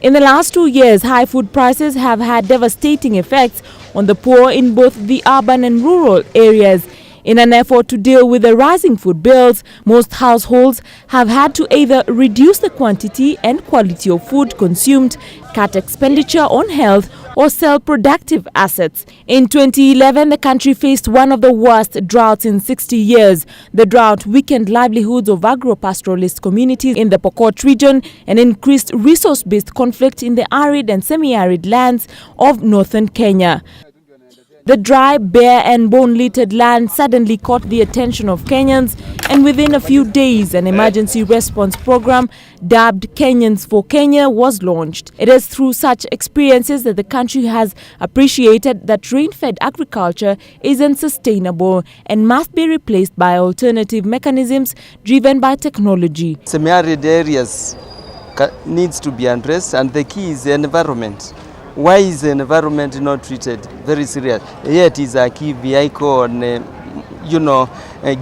In the last 2 years, high food prices have had devastating effects on the poor in both the urban and rural areas. In an effort to deal with the rising food bills, most households have had to either reduce the quantity and quality of food consumed, cut expenditure on health, or sell productive assets. In 2011, the country faced one of the worst droughts in 60 years. The drought weakened livelihoods of agro-pastoralist communities in the Pokot region and increased resource-based conflict in the arid and semi-arid lands of northern Kenya. The dry, bare and bone-littered land suddenly caught the attention of Kenyans, and within a few days an emergency response program dubbed Kenyans for Kenya was launched. It is through such experiences that the country has appreciated that rain-fed agriculture isn't sustainable and must be replaced by alternative mechanisms driven by technology. Semi-arid areas needs to be addressed, and the key is the environment. Why is the environment not treated very serious? Yet is a key vehicle on,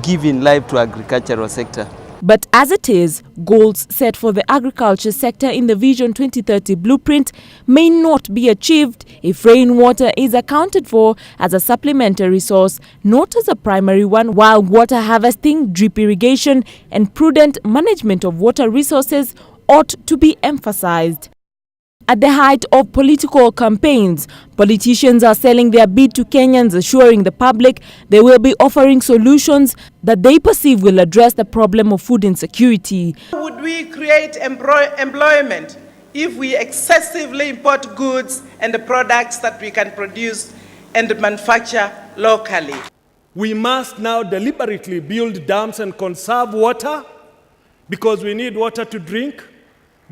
giving life to agricultural sector. But as it is, goals set for the agriculture sector in the Vision 2030 blueprint may not be achieved if rainwater is accounted for as a supplementary source, not as a primary one, while water harvesting, drip irrigation and prudent management of water resources ought to be emphasized. At the height of political campaigns, politicians are selling their bid to Kenyans, assuring the public they will be offering solutions that they perceive will address the problem of food insecurity. How would we create employment if we excessively import goods and the products that we can produce and manufacture locally? We must now deliberately build dams and conserve water because we need water to drink.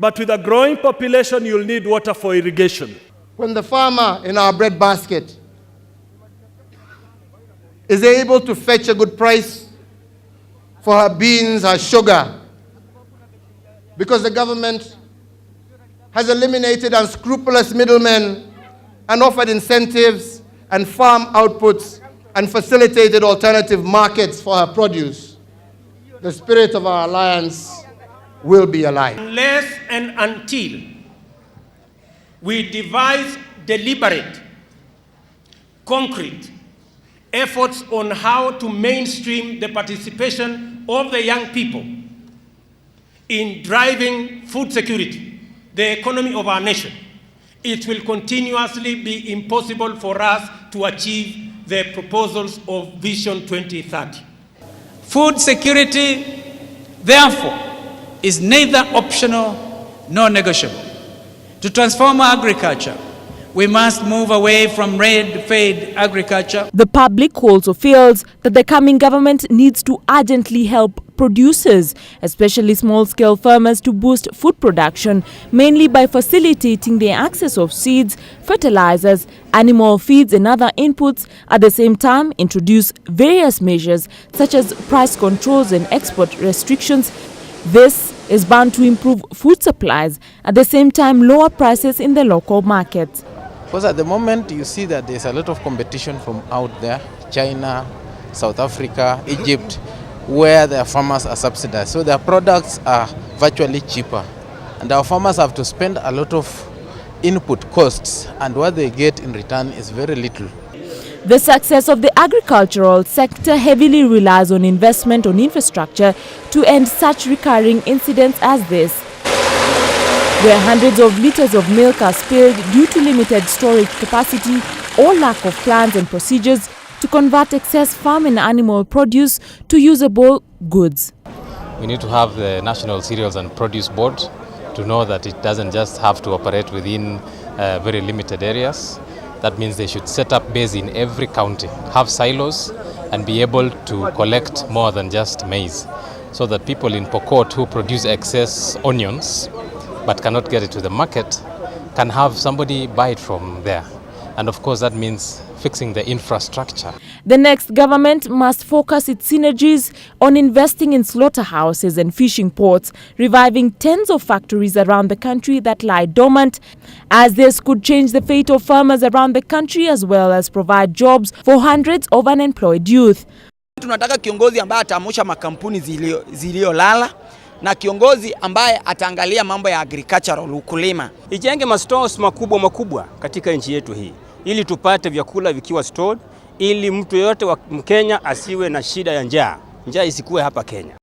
But with a growing population, you'll need water for irrigation. When the farmer in our bread basket is able to fetch a good price for her beans, her sugar, because the government has eliminated unscrupulous middlemen and offered incentives and farm outputs and facilitated alternative markets for her produce, the spirit of our alliance will be alive. Unless and until we devise deliberate, concrete efforts on how to mainstream the participation of the young people in driving food security, the economy of our nation, it will continuously be impossible for us to achieve the proposals of Vision 2030. Food security, therefore, is neither optional nor negotiable. To transform agriculture, we must move away from red-fed agriculture. The public also feels that the coming government needs to urgently help producers, especially small-scale farmers, to boost food production, mainly by facilitating the access of seeds, fertilizers, animal feeds and other inputs. At the same time, introduce various measures such as price controls and export restrictions. This is bound to improve food supplies, at the same time lower prices in the local market. Because at the moment you see that there's a lot of competition from out there, China, South Africa, Egypt, where their farmers are subsidized. So their products are virtually cheaper. And our farmers have to spend a lot of input costs, and what they get in return is very little. The success of the agricultural sector heavily relies on investment on infrastructure to end such recurring incidents as this, where hundreds of liters of milk are spilled due to limited storage capacity or lack of plans and procedures to convert excess farm and animal produce to usable goods. We need to have the National Cereals and Produce Board to know that it doesn't just have to operate within very limited areas. That means they should set up base in every county, have silos and be able to collect more than just maize, so that people in Pokot who produce excess onions but cannot get it to the market can have somebody buy it from there. And of course that means fixing the infrastructure. The next government must focus its synergies on investing in slaughterhouses and fishing ports, reviving tens of factories around the country that lie dormant, as this could change the fate of farmers around the country as well as provide jobs for hundreds of unemployed youth. Tunataka kiongozi ambaye ataamsha makampuni zilizolala. na kiongozi ambaye ataangalia mambo ya agricultural, ukulima. Ijenge mastores makubwa katika nchi yetu hii ili tupate vyakula vikiwa stored, ili mtu yote wa Mkenya asiwe na shida ya njaa. Njaa isikue hapa Kenya.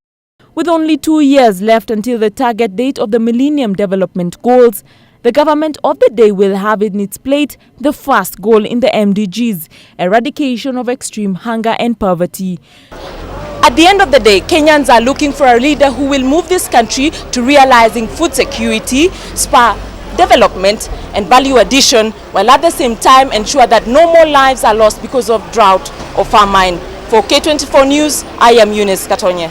With only 2 years left until the target date of the Millennium Development Goals, the government of the day will have in its plate the first goal in the MDGs, eradication of extreme hunger and poverty. At the end of the day, Kenyans are looking for a leader who will move this country to realizing food security, spur development and value addition, while at the same time ensure that no more lives are lost because of drought or famine. For K24 News, I am Eunice Gatonye.